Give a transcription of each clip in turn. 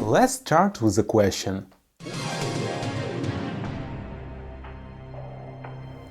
Let's start with a question.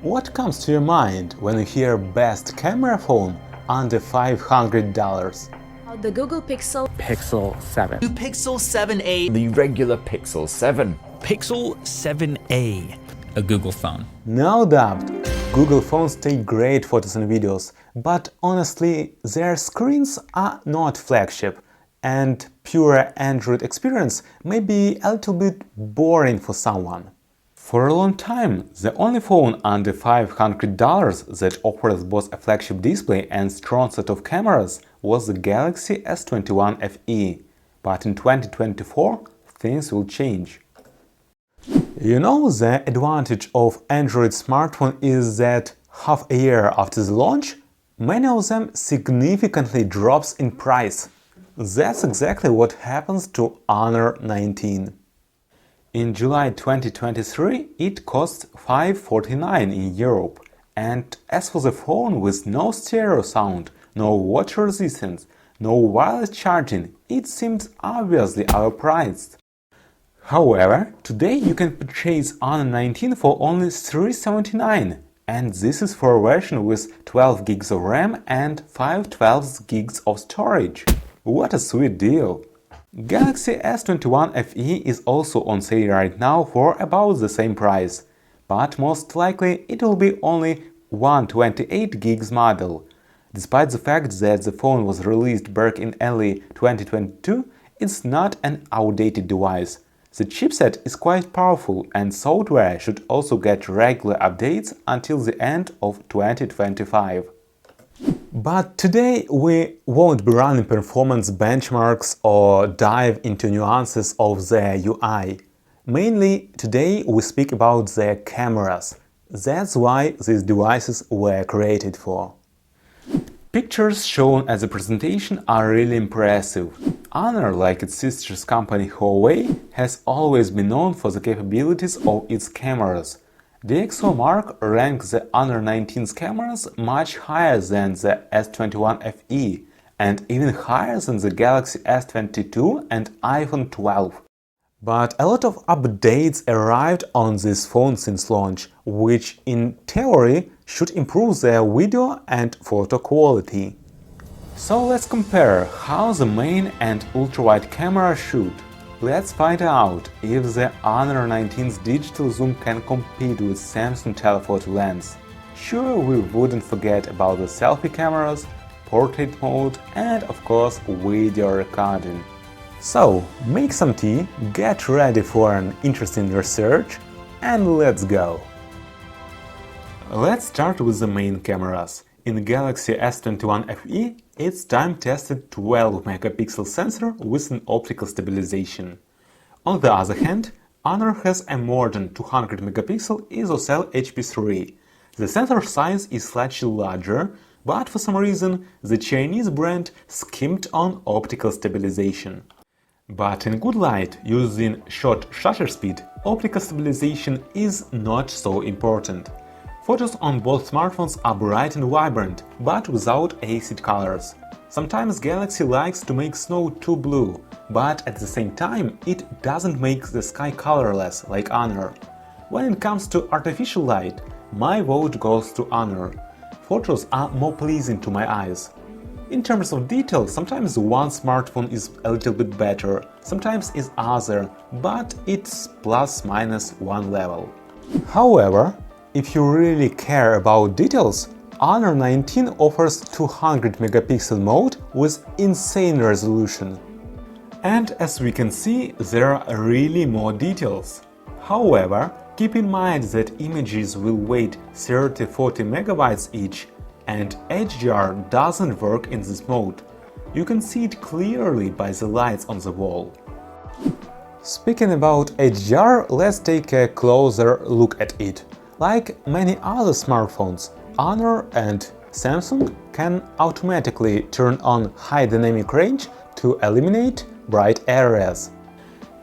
What comes to your mind when you hear best camera phone under $500? The Google Pixel 7, New Pixel 7a, the regular Pixel 7, Pixel 7a, a Google phone. No doubt, Google phones take great photos and videos, but honestly, their screens are not flagship, and pure Android experience may be a little bit boring for someone. For a long time, the only phone under $500 that offers both a flagship display and strong set of cameras was the Galaxy S21 FE, but in 2024 things will change. You know, the advantage of Android smartphone is that half a year after the launch, many of them significantly drops in price. That's exactly what happens to Honor 19. In July 2023, it cost $549 in Europe, and as for the phone with no stereo sound, no water resistance, no wireless charging, it seems obviously overpriced. However, today you can purchase Honor 19 for only $379, and this is for a version with 12 gigs of RAM and 512 gigs of storage. What a sweet deal! Galaxy S21 FE is also on sale right now for about the same price, but most likely it will be only 128 gigs model. Despite the fact that the phone was released back in early 2022, it's not an outdated device. The chipset is quite powerful and software should also get regular updates until the end of 2025. But today we won't be running performance benchmarks or dive into nuances of the UI. Mainly today we speak about the cameras. That's why these devices were created for. Pictures shown at the presentation are really impressive. Honor, like its sister company Huawei, has always been known for the capabilities of its cameras. DXOmark ranks the Honor 19's cameras much higher than the S21 FE and even higher than the Galaxy S22 and iPhone 12. But a lot of updates arrived on this phone since launch, which in theory should improve their video and photo quality. So let's compare how the main and ultrawide camera shoot. Let's find out if the Honor 19's digital zoom can compete with Samsung telephoto lens. Sure, we wouldn't forget about the selfie cameras, portrait mode and of course video recording. So, make some tea, get ready for an interesting research, and let's go! Let's start with the main cameras. In Galaxy S21 FE, it's time-tested 12-megapixel sensor with an optical stabilization. On the other hand, Honor has a modern 200-megapixel ISOCELL HP3. The sensor size is slightly larger, but for some reason the Chinese brand skimped on optical stabilization. But in good light, using short shutter speed, optical stabilization is not so important. Photos on both smartphones are bright and vibrant, but without acid colors. Sometimes Galaxy likes to make snow too blue, but at the same time it doesn't make the sky colorless like Honor. When it comes to artificial light, my vote goes to Honor. Photos are more pleasing to my eyes. In terms of detail, sometimes one smartphone is a little bit better, sometimes is other, but it's plus-minus one level. However, if you really care about details, Honor 19 offers 200-megapixel mode with insane resolution. And as we can see, there are really more details. However, keep in mind that images will weigh 30–40 megabytes each, and HDR doesn't work in this mode. You can see it clearly by the lights on the wall. Speaking about HDR, let's take a closer look at it. Like many other smartphones, Honor and Samsung can automatically turn on high dynamic range to eliminate bright areas.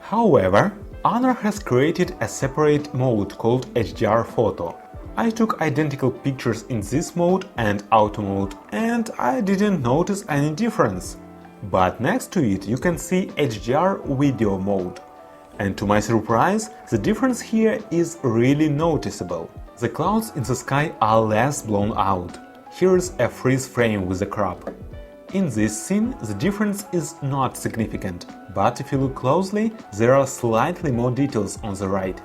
However, Honor has created a separate mode called HDR Photo. I took identical pictures in this mode and auto mode, and I didn't notice any difference. But next to it you can see HDR video mode. And to my surprise, the difference here is really noticeable. The clouds in the sky are less blown out. Here's a freeze frame with a crop. In this scene, the difference is not significant, but if you look closely, there are slightly more details on the right.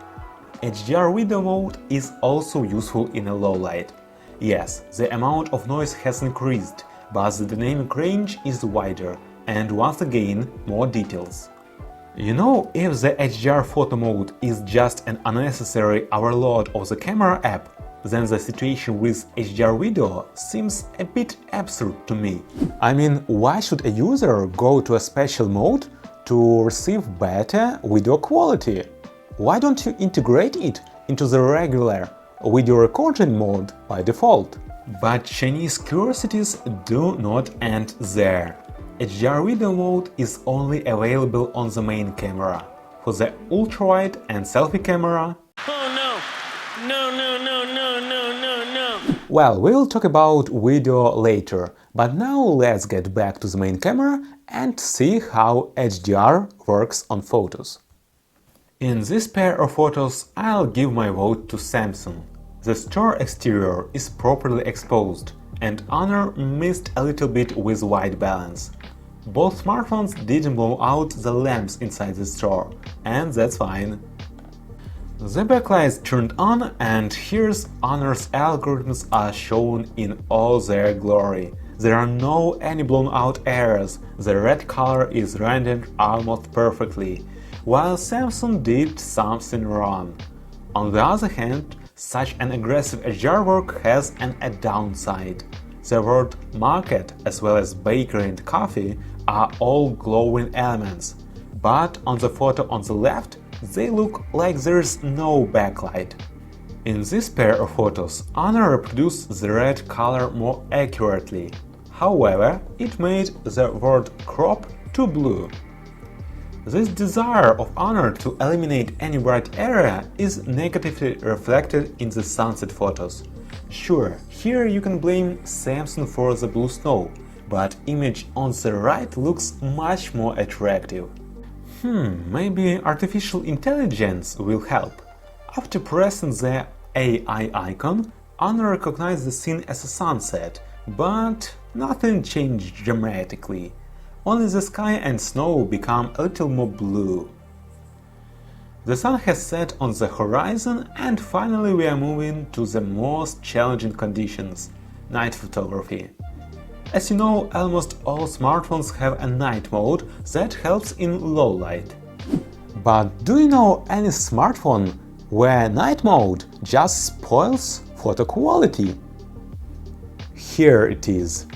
HDR video mode is also useful in a low light. Yes, the amount of noise has increased, but the dynamic range is wider, and once again, more details. You know, if the HDR photo mode is just an unnecessary overload of the camera app, then the situation with HDR video seems a bit absurd to me. I mean, why should a user go to a special mode to receive better video quality? Why don't you integrate it into the regular video recording mode by default? But Chinese curiosities do not end there. HDR video mode is only available on the main camera. For the ultrawide and selfie camera, well, we'll talk about video later, but now let's get back to the main camera and see how HDR works on photos. In this pair of photos, I'll give my vote to Samsung. The store exterior is properly exposed, and Honor missed a little bit with white balance. Both smartphones didn't blow out the lamps inside the store, and that's fine. The backlight turned on, and here's Honor's algorithms are shown in all their glory. There are no any blown out areas, the red color is rendered almost perfectly, while Samsung did something wrong. On the other hand, such an aggressive HDR work has a downside. The word market as well as bakery and coffee are all glowing elements, but on the photo on the left they look like there's no backlight. In this pair of photos, Honor reproduced the red color more accurately. However, it made the word crop too blue. This desire of Honor to eliminate any bright area is negatively reflected in the sunset photos. Sure, here you can blame Samsung for the blue snow, but image on the right looks much more attractive. Maybe artificial intelligence will help. After pressing the AI icon, Honor recognized the scene as a sunset, but nothing changed dramatically. Only the sky and snow become a little more blue. The sun has set on the horizon, and finally we are moving to the most challenging conditions – night photography. As you know, almost all smartphones have a night mode that helps in low light. But do you know any smartphone where night mode just spoils photo quality? Here it is.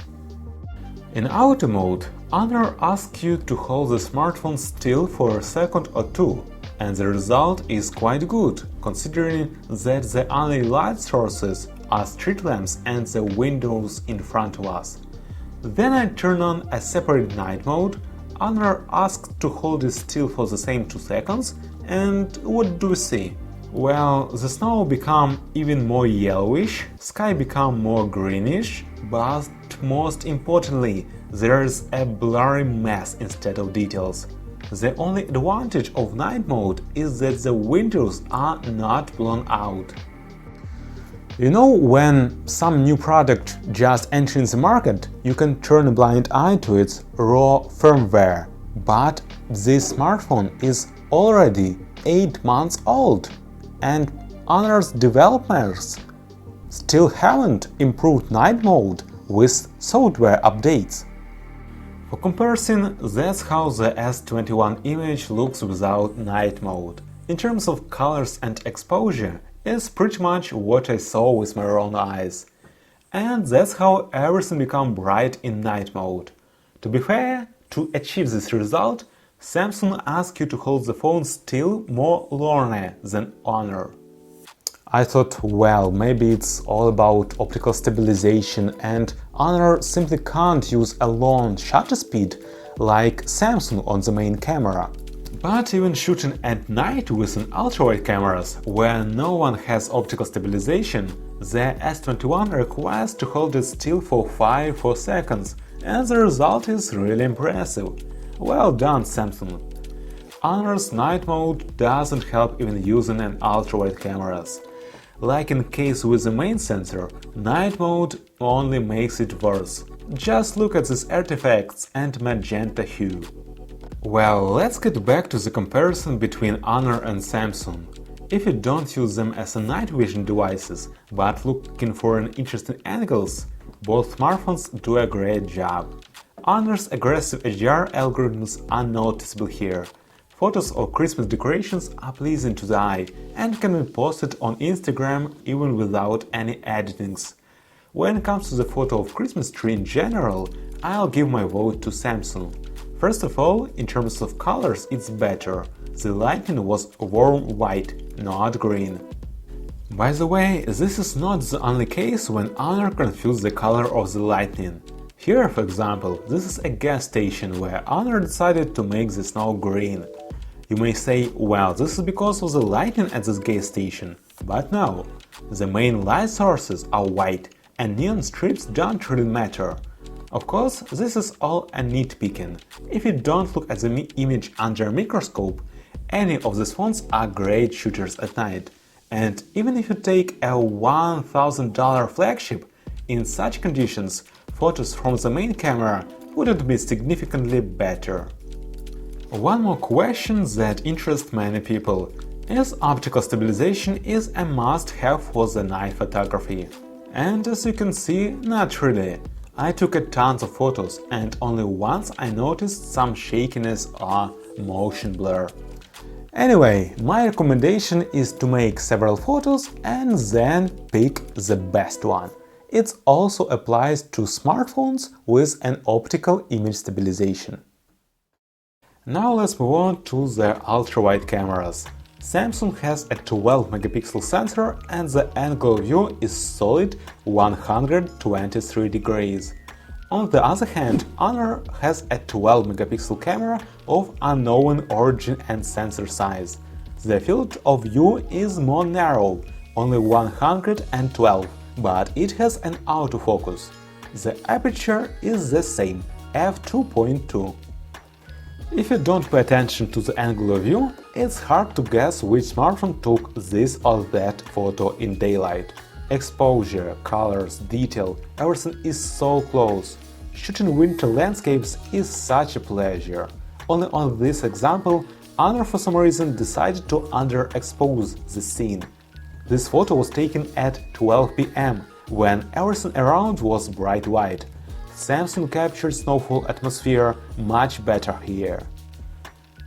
In auto mode, Honor asks you to hold the smartphone still for a second or two, and the result is quite good, considering that the only light sources are street lamps and the windows in front of us. Then I turn on a separate night mode, Honor asks to hold it still for the same 2 seconds, and what do we see? Well, the snow become even more yellowish, sky become more greenish, but most importantly, there's a blurry mess instead of details. The only advantage of night mode is that the windows are not blown out. You know, when some new product just enters the market, you can turn a blind eye to its raw firmware. But this smartphone is already 8 months old, and Honor's developers still haven't improved night mode with software updates. For comparison, that's how the S21 image looks without night mode. In terms of colors and exposure, it's pretty much what I saw with my own eyes. And that's how everything becomes bright in night mode. To be fair, to achieve this result, Samsung asks you to hold the phone still more longer than Honor. I thought, well, maybe it's all about optical stabilization and Honor simply can't use a long shutter speed like Samsung on the main camera. But even shooting at night with an ultrawide cameras, where no one has optical stabilization, the S21 requires to hold it still for 5-4 seconds, and the result is really impressive. Well done, Samsung! Honor's night mode doesn't help even using an ultrawide cameras. Like in case with the main sensor, night mode only makes it worse. Just look at these artifacts and magenta hue. Well, let's get back to the comparison between Honor and Samsung. If you don't use them as a night vision devices, but looking for an interesting angles, both smartphones do a great job. Honor's aggressive HDR algorithms are noticeable here. Photos of Christmas decorations are pleasing to the eye and can be posted on Instagram even without any editings. When it comes to the photo of Christmas tree in general, I'll give my vote to Samsung. First of all, in terms of colors, it's better. The lighting was warm white, not green. By the way, this is not the only case when Honor confused the color of the lighting. Here, for example, this is a gas station where Honor decided to make the snow green. You may say, well, this is because of the lighting at this gas station, but no. The main light sources are white, and neon strips don't really matter. Of course, this is all a nitpicking. If you don't look at the image under a microscope, any of these phones are great shooters at night. And even if you take a $1,000 flagship, in such conditions, photos from the main camera wouldn't be significantly better. One more question that interests many people is optical stabilization is a must-have for the night photography. And as you can see, not really. I took a tons of photos and only once I noticed some shakiness or motion blur. Anyway, my recommendation is to make several photos and then pick the best one. It also applies to smartphones with an optical image stabilization. Now let's move on to the ultra-wide cameras. Samsung has a 12-megapixel sensor and the angle of view is solid 123 degrees. On the other hand, Honor has a 12-megapixel camera of unknown origin and sensor size. The field of view is more narrow, only 112, but it has an autofocus. The aperture is the same, f2.2. If you don't pay attention to the angle of view, it's hard to guess which smartphone took this or that photo in daylight. Exposure, colors, detail, everything is so close. Shooting winter landscapes is such a pleasure. Only on this example, Honor for some reason decided to underexpose the scene. This photo was taken at 12 p.m. when everything around was bright white. Samsung captured snowfall atmosphere much better here.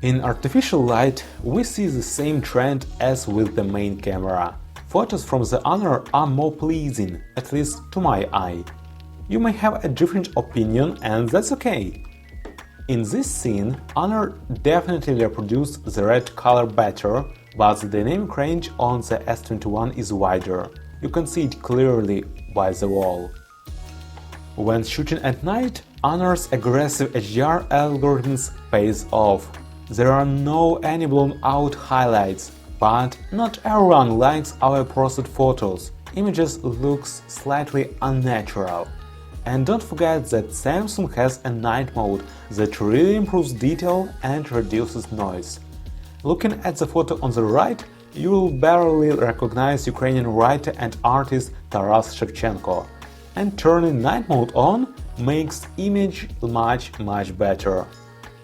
In artificial light, we see the same trend as with the main camera. Photos from the Honor are more pleasing, at least to my eye. You may have a different opinion, and that's okay. In this scene, Honor definitely reproduced the red color better, but the dynamic range on the S21 is wider. You can see it clearly by the wall. When shooting at night, Honor's aggressive HDR algorithms pays off. There are no any blown-out highlights, but not everyone likes our processed photos. Images looks slightly unnatural. And don't forget that Samsung has a night mode that really improves detail and reduces noise. Looking at the photo on the right, you will barely recognize Ukrainian writer and artist Taras Shevchenko. And turning night mode on makes image much better.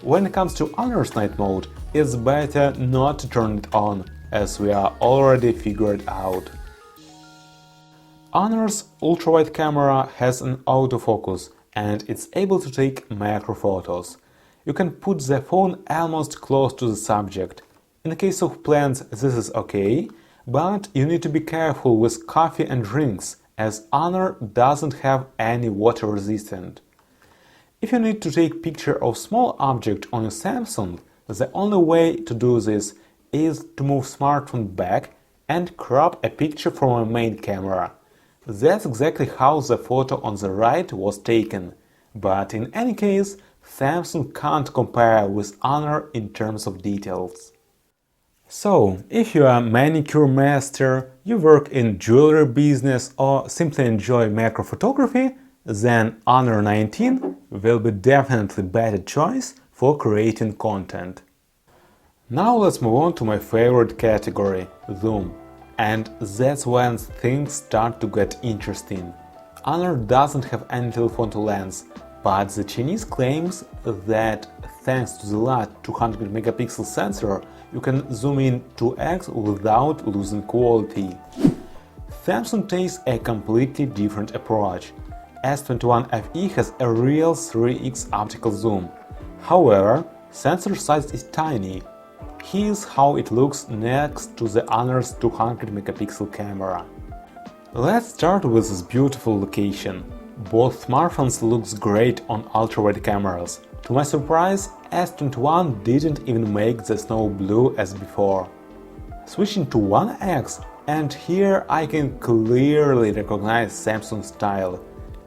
When it comes to Honor's night mode, it's better not to turn it on, as we are already figured out. Honor's ultrawide camera has an autofocus and it's able to take macro photos. You can put the phone almost close to the subject. In the case of plants, this is okay, but you need to be careful with coffee and drinks, as Honor doesn't have any water resistant. If you need to take picture of small object on your Samsung, the only way to do this is to move smartphone back and crop a picture from a main camera. That's exactly how the photo on the right was taken, but in any case, Samsung can't compare with Honor in terms of details. So, if you are a manicure master, you work in jewelry business or simply enjoy macro photography, then Honor 19 will be definitely better choice for creating content. Now let's move on to my favorite category, zoom. And that's when things start to get interesting. Honor doesn't have any telephoto lens, but the Chinese claims that thanks to the large 200 megapixel sensor, you can zoom in 2x without losing quality. Samsung takes a completely different approach. S21 FE has a real 3x optical zoom. However, sensor size is tiny. Here's how it looks next to the Honor's 200 megapixel camera. Let's start with this beautiful location. Both smartphones looks great on ultrawide cameras. To my surprise, S21 didn't even make the snow blue as before. Switching to 1x, and here I can clearly recognize Samsung's style.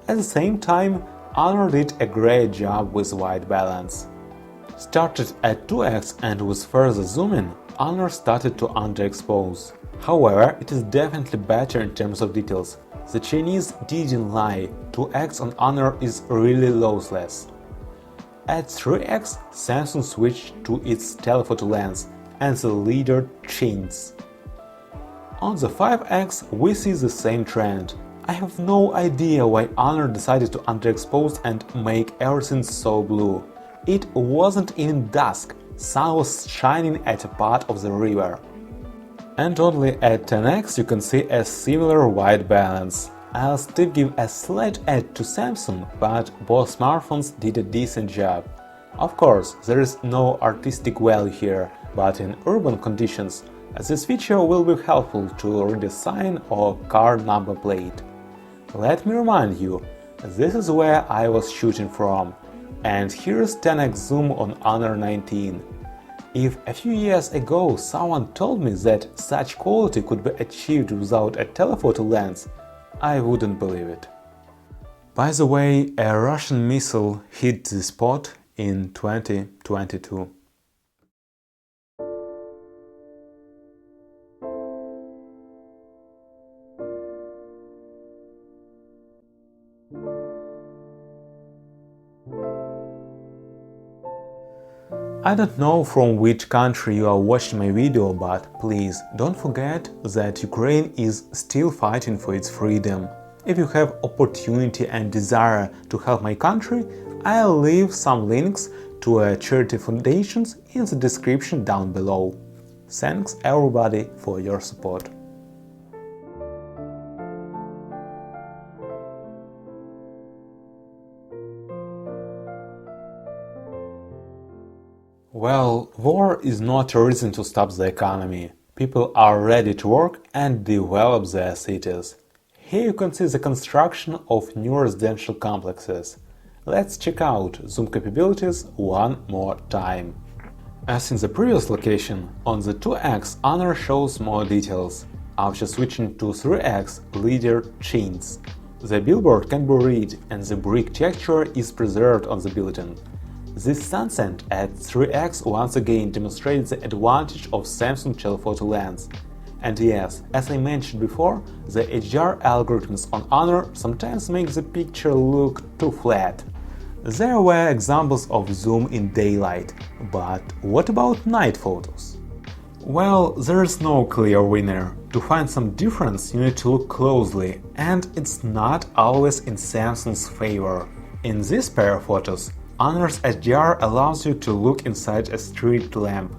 At the same time, Honor did a great job with white balance. Started at 2x and with further zooming, Honor started to underexpose. However, it is definitely better in terms of details. The Chinese didn't lie, 2x on Honor is really lossless. At 3x, Samsung switched to its telephoto lens and the leader changed. On the 5x, we see the same trend. I have no idea why Honor decided to underexpose and make everything so blue. It wasn't even dusk, sun was shining at a part of the river. And only at 10x you can see a similar white balance. I'll still give a slight edge to Samsung, but both smartphones did a decent job. Of course, there is no artistic value here, but in urban conditions, this feature will be helpful to read a sign or car number plate. Let me remind you, this is where I was shooting from. And here's 10x zoom on Honor 19. If a few years ago someone told me that such quality could be achieved without a telephoto lens, I wouldn't believe it. By the way, a Russian missile hit the spot in 2022. I don't know from which country you are watching my video, but please don't forget that Ukraine is still fighting for its freedom. If you have opportunity and desire to help my country, I'll leave some links to charity foundations in the description down below. Thanks everybody for your support. Well, war is not a reason to stop the economy. People are ready to work and develop their cities. Here you can see the construction of new residential complexes. Let's check out zoom capabilities one more time. As in the previous location, on the 2x Honor shows more details. After switching to 3x, leader changes. The billboard can be read and the brick texture is preserved on the building. This sunset at 3x once again demonstrates the advantage of Samsung telephoto lens. And yes, as I mentioned before, the HDR algorithms on Honor sometimes make the picture look too flat. There were examples of zoom in daylight, but what about night photos? Well, there is no clear winner. To find some difference, you need to look closely, and it's not always in Samsung's favor. In this pair of photos, Honor's HDR allows you to look inside a street lamp.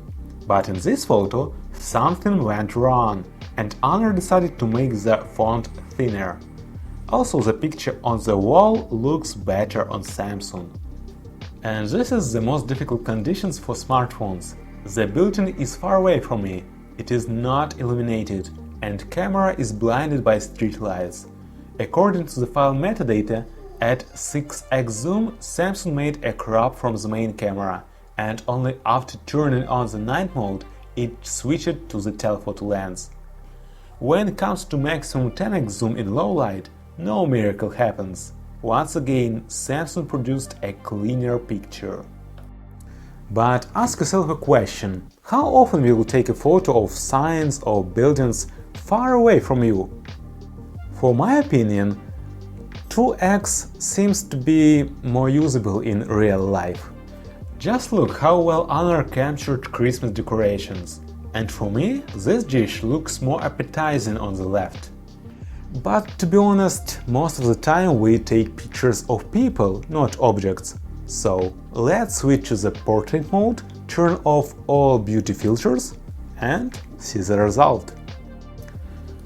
But in this photo, something went wrong, and Honor decided to make the font thinner. Also, the picture on the wall looks better on Samsung. And this is the most difficult conditions for smartphones. The building is far away from me, it is not illuminated, and camera is blinded by streetlights. According to the file metadata, at 6x zoom, Samsung made a crop from the main camera, and only after turning on the night mode, it switched to the telephoto lens. When it comes to maximum 10x zoom in low light, no miracle happens. Once again, Samsung produced a cleaner picture. But ask yourself a question: how often will you take a photo of signs or buildings far away from you? For my opinion, 2x seems to be more usable in real life. Just look how well Honor captured Christmas decorations. And for me, this dish looks more appetizing on the left. But to be honest, most of the time we take pictures of people, not objects. So let's switch to the portrait mode, turn off all beauty filters and see the result.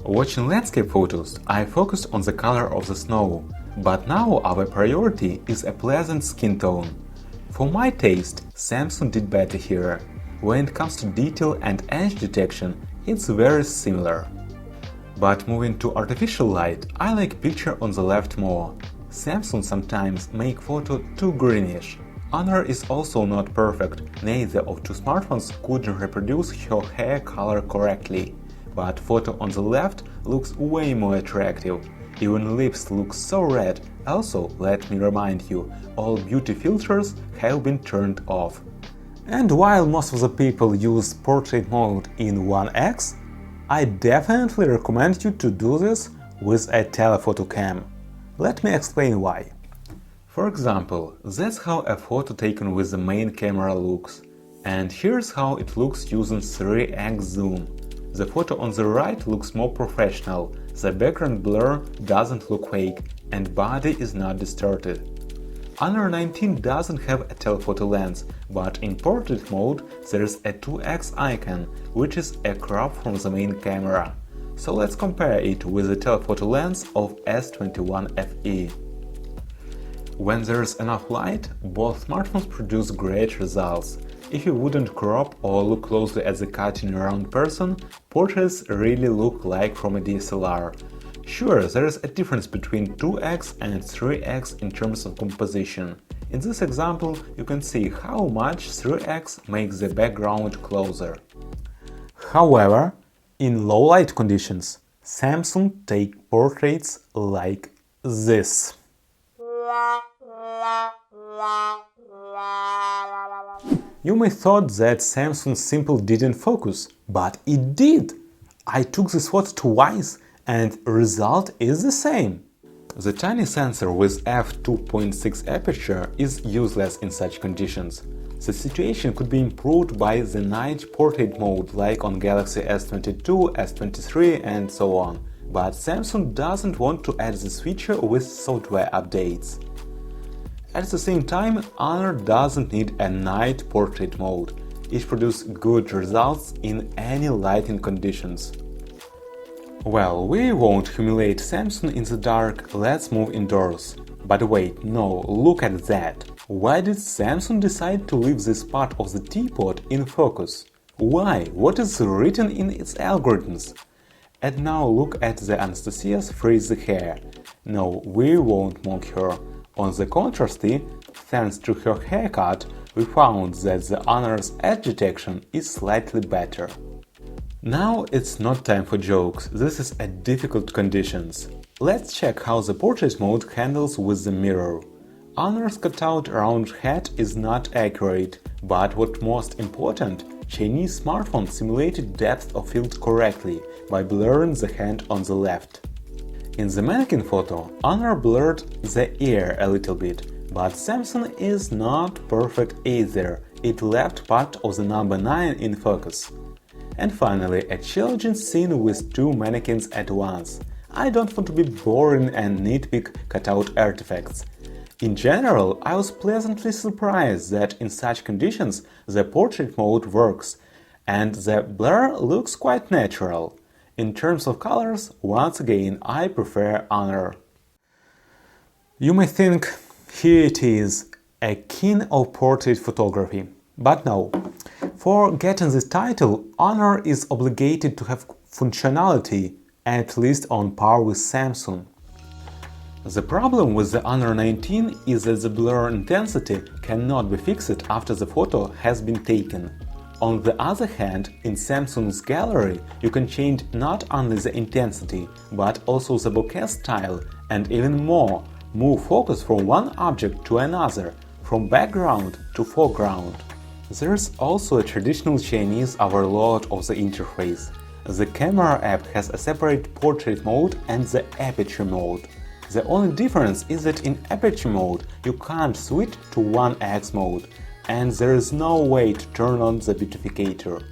Watching landscape photos, I focused on the color of the snow, but now our priority is a pleasant skin tone. For my taste, Samsung did better here. When it comes to detail and edge detection, it's very similar. But moving to artificial light, I like picture on the left more. Samsung sometimes make photo too greenish. Honor is also not perfect, neither of two smartphones couldn't reproduce her hair color correctly. But photo on the left looks way more attractive. Even lips look so red. Also, let me remind you, all beauty filters have been turned off. And while most of the people use portrait mode in 1x, I definitely recommend you to do this with a telephoto cam. Let me explain why. For example, that's how a photo taken with the main camera looks. And here's how it looks using 3x zoom. The photo on the right looks more professional, the background blur doesn't look fake, and body is not distorted. Honor 19 doesn't have a telephoto lens, but in portrait mode there's a 2x icon, which is a crop from the main camera. So let's compare it with the telephoto lens of S21 FE. When there's enough light, both smartphones produce great results. If you wouldn't crop or look closely at the cutting around person, portraits really look like from a DSLR. Sure, there is a difference between 2x and 3x in terms of composition. In this example, you can see how much 3x makes the background closer. However, in low light conditions, Samsung take portraits like this. You may thought that Samsung simply didn't focus, but it did! I took this photo twice and result is the same. The tiny sensor with f2.6 aperture is useless in such conditions. The situation could be improved by the night portrait mode like on Galaxy S22, S23 and so on, but Samsung doesn't want to add this feature with software updates. At the same time, Honor doesn't need a night portrait mode. It produces good results in any lighting conditions. Well, we won't humiliate Samsung in the dark, let's move indoors. But wait, no, look at that! Why did Samsung decide to leave this part of the teapot in focus? Why? What is written in its algorithms? And now look at the Anastasia's frizzy hair. No, we won't mock her. On the contrary, thanks to her haircut, we found that the Honor's edge detection is slightly better. Now it's not time for jokes, this is a difficult conditions. Let's check how the portrait mode handles with the mirror. Honor's cutout around head is not accurate, but what most important, Chinese smartphone simulated depth of field correctly by blurring the hand on the left. In the mannequin photo, Honor blurred the ear a little bit, but Samsung is not perfect either, it left part of the number 9 in focus. And finally, a challenging scene with two mannequins at once. I don't want to be boring and nitpick cutout artifacts. In general, I was pleasantly surprised that in such conditions the portrait mode works, and the blur looks quite natural. In terms of colors, once again, I prefer Honor. You may think, here it is, a king of portrait photography. But no. For getting this title, Honor is obligated to have functionality, at least on par with Samsung. The problem with the Honor 19 is that the blur intensity cannot be fixed after the photo has been taken. On the other hand, in Samsung's gallery, you can change not only the intensity, but also the bokeh style, and even more, move focus from one object to another, from background to foreground. There's also a traditional Chinese overload of the interface. The camera app has a separate portrait mode and the aperture mode. The only difference is that in aperture mode you can't switch to 1x mode, and there is no way to turn on the beautificator.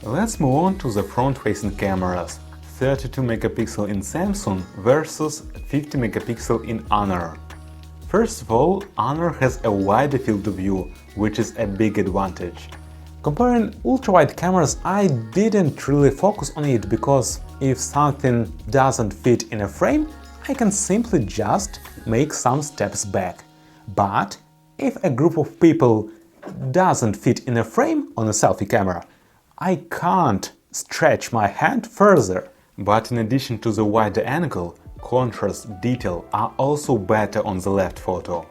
Let's move on to the front-facing cameras. 32 megapixel in Samsung versus 50 megapixel in Honor. First of all, Honor has a wider field of view, which is a big advantage. Comparing ultrawide cameras, I didn't really focus on it because if something doesn't fit in a frame, I can simply just make some steps back. But if a group of people doesn't fit in a frame on a selfie camera, I can't stretch my hand further. But in addition to the wider angle, contrast, detail are also better on the left photo.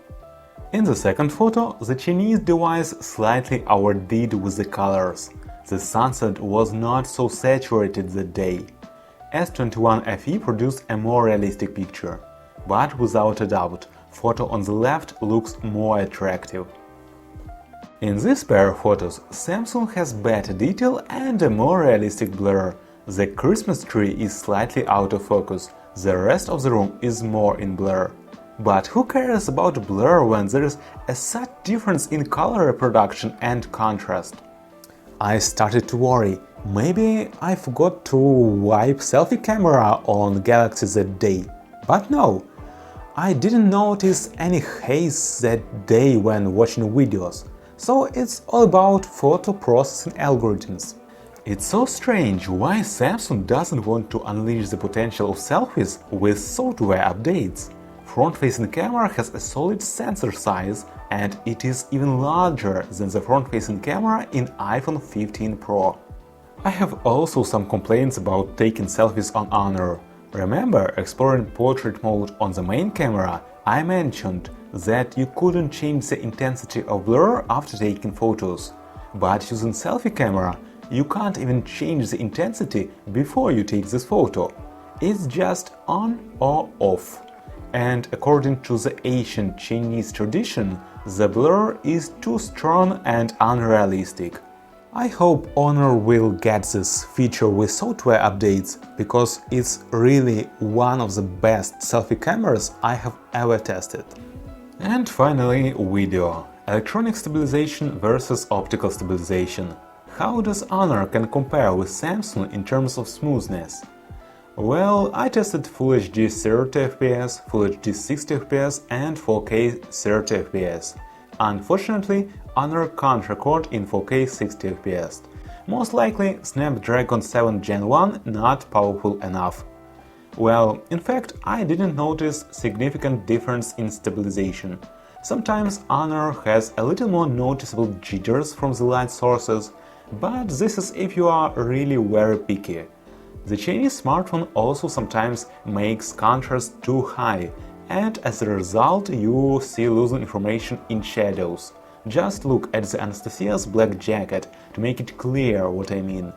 In the second photo, the Chinese device slightly overdid with the colors. The sunset was not so saturated that day. S21 FE produced a more realistic picture, but without a doubt, photo on the left looks more attractive. In this pair of photos, Samsung has better detail and a more realistic blur. The Christmas tree is slightly out of focus, the rest of the room is more in blur. But who cares about blur when there is a such difference in color reproduction and contrast? I started to worry, maybe I forgot to wipe selfie camera on Galaxy that day. But no, I didn't notice any haze that day when watching videos. So it's all about photo processing algorithms. It's so strange why Samsung doesn't want to unleash the potential of selfies with software updates. Front-facing camera has a solid sensor size and it is even larger than the front-facing camera in iPhone 15 Pro. I have also some complaints about taking selfies on Honor. Remember, exploring portrait mode on the main camera, I mentioned that you couldn't change the intensity of blur after taking photos. But using selfie camera, you can't even change the intensity before you take this photo. It's just on or off. And according to the ancient Chinese tradition, the blur is too strong and unrealistic. I hope Honor will get this feature with software updates, because it's really one of the best selfie cameras I have ever tested. And finally, video. Electronic stabilization versus optical stabilization. How does Honor can compare with Samsung in terms of smoothness? Well, I tested Full HD 30 fps, Full HD 60 fps and 4K 30 fps. Unfortunately, Honor can't record in 4K 60 fps. Most likely, Snapdragon 7 Gen 1 not powerful enough. Well, in fact, I didn't notice significant difference in stabilization. Sometimes Honor has a little more noticeable jitters from the light sources, but this is if you are really very picky. The Chinese smartphone also sometimes makes contrast too high, and as a result you see losing information in shadows. Just look at the Anastasia's black jacket to make it clear what I mean.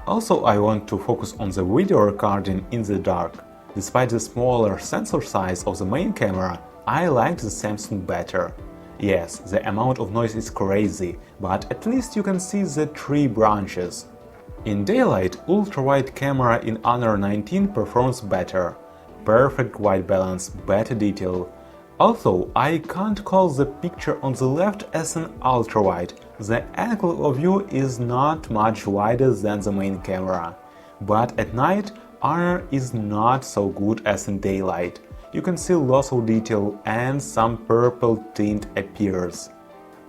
Also, I want to focus on the video recording in the dark. Despite the smaller sensor size of the main camera, I liked the Samsung better. Yes, the amount of noise is crazy, but at least you can see the tree branches. In daylight, ultra-wide camera in Honor 19 performs better. Perfect white balance, better detail. Although I can't call the picture on the left as an ultra-wide, the angle of view is not much wider than the main camera. But at night, Honor is not so good as in daylight. You can see loss of detail and some purple tint appears.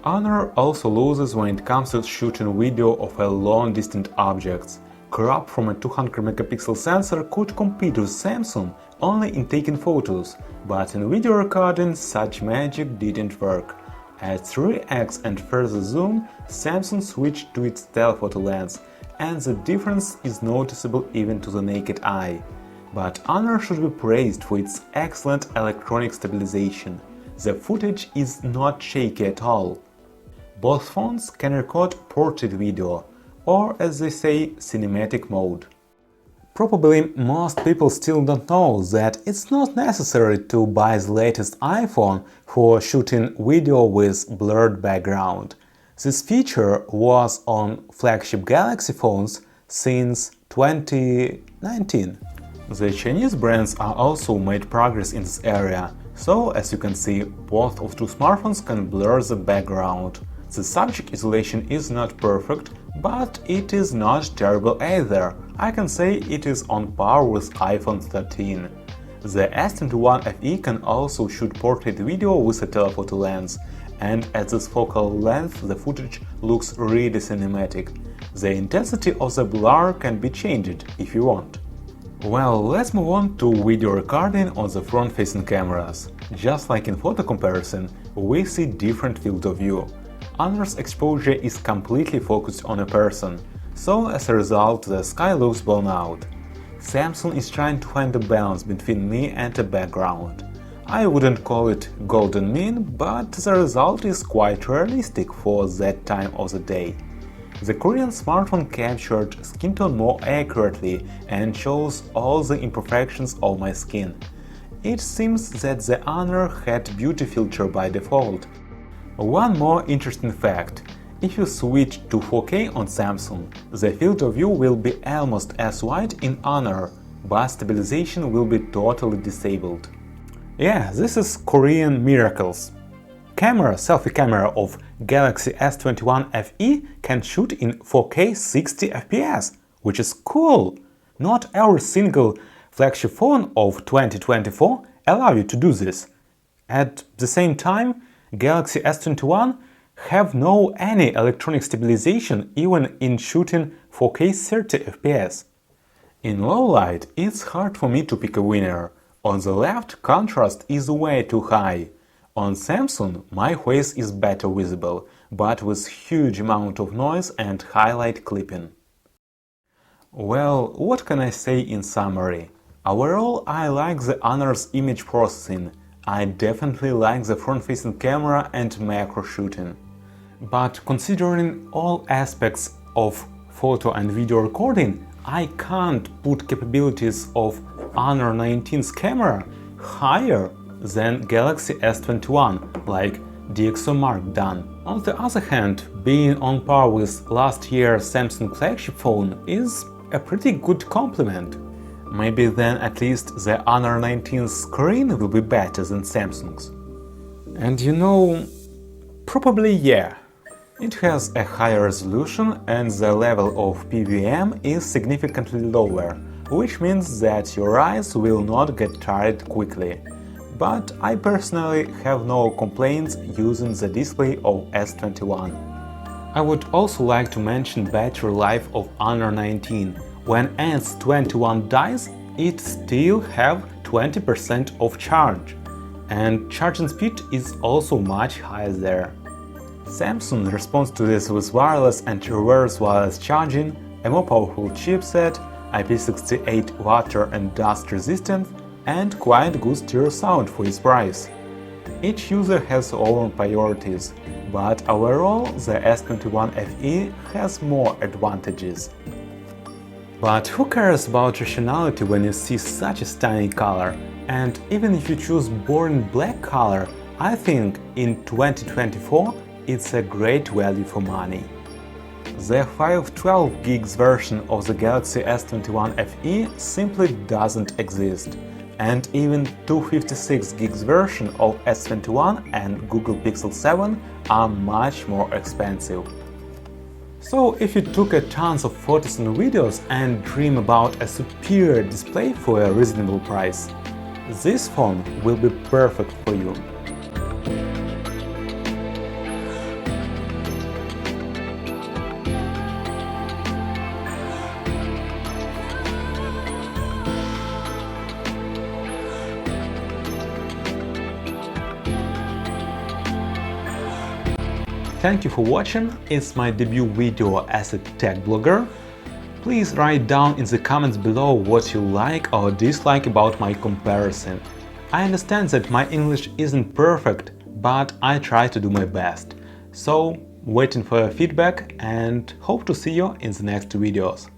Honor also loses when it comes to shooting video of a long-distance objects. Crop from a 200 megapixel sensor could compete with Samsung only in taking photos, but in video recording such magic didn't work. At 3x and further zoom, Samsung switched to its telephoto lens, and the difference is noticeable even to the naked eye. But Honor should be praised for its excellent electronic stabilization. The footage is not shaky at all. Both phones can record portrait video, or as they say, cinematic mode. Probably most people still don't know that it's not necessary to buy the latest iPhone for shooting video with blurred background. This feature was on flagship Galaxy phones since 2019. The Chinese brands are also made progress in this area, so as you can see, both of two smartphones can blur the background. The subject isolation is not perfect, but it is not terrible either. I can say it is on par with iPhone 13. The S21 FE can also shoot portrait video with a telephoto lens, and at this focal length the footage looks really cinematic. The intensity of the blur can be changed if you want. Well, let's move on to video recording on the front-facing cameras. Just like in photo comparison, we see different field of view. Honor's exposure is completely focused on a person, so as a result the sky looks blown out. Samsung is trying to find a balance between me and a background. I wouldn't call it golden mean, but the result is quite realistic for that time of the day. The Korean smartphone captured skin tone more accurately and shows all the imperfections of my skin. It seems that the Honor had beauty filter by default. One more interesting fact. If you switch to 4K on Samsung, the field of view will be almost as wide in Honor, but stabilization will be totally disabled. Yeah, this is Korean miracles. Selfie camera of Galaxy S21 FE can shoot in 4K 60 FPS, which is cool. Not every single flagship phone of 2024 allow you to do this. At the same time, Galaxy S21 have no any electronic stabilization even in shooting 4K 30 FPS. In low light, it's hard for me to pick a winner. On the left, contrast is way too high. On Samsung, my face is better visible, but with huge amount of noise and highlight clipping. Well, what can I say in summary? Overall, I like the Honor's image processing. I definitely like the front-facing camera and macro shooting. But considering all aspects of photo and video recording, I can't put capabilities of Honor 19's camera higher than Galaxy S21, like DXOmark done. On the other hand, being on par with last year's Samsung flagship phone is a pretty good compliment. Maybe then at least the Honor 19's screen will be better than Samsung's. And you know, probably yeah. It has a higher resolution and the level of PVM is significantly lower, which means that your eyes will not get tired quickly. But I personally have no complaints using the display of S21. I would also like to mention battery life of Honor 19. When S21 dies, it still have 20% of charge, and charging speed is also much higher there. Samsung responds to this with wireless and reverse wireless charging, a more powerful chipset, IP68 water and dust resistant, and quite good stereo sound for its price. Each user has their own priorities, but overall the S21 FE has more advantages. But who cares about rationality when you see such a stunning color? And even if you choose boring black color, I think in 2024 it's a great value for money. The 512GB version of the Galaxy S21 FE simply doesn't exist, and even 256GB version of S21 and Google Pixel 7 are much more expensive. So if you took a tons of photos and videos and dream about a superior display for a reasonable price, this phone will be perfect for you. Thank you for watching, it's my debut video as a tech blogger. Please write down in the comments below what you like or dislike about my comparison. I understand that my English isn't perfect, but I try to do my best. So, waiting for your feedback and hope to see you in the next videos.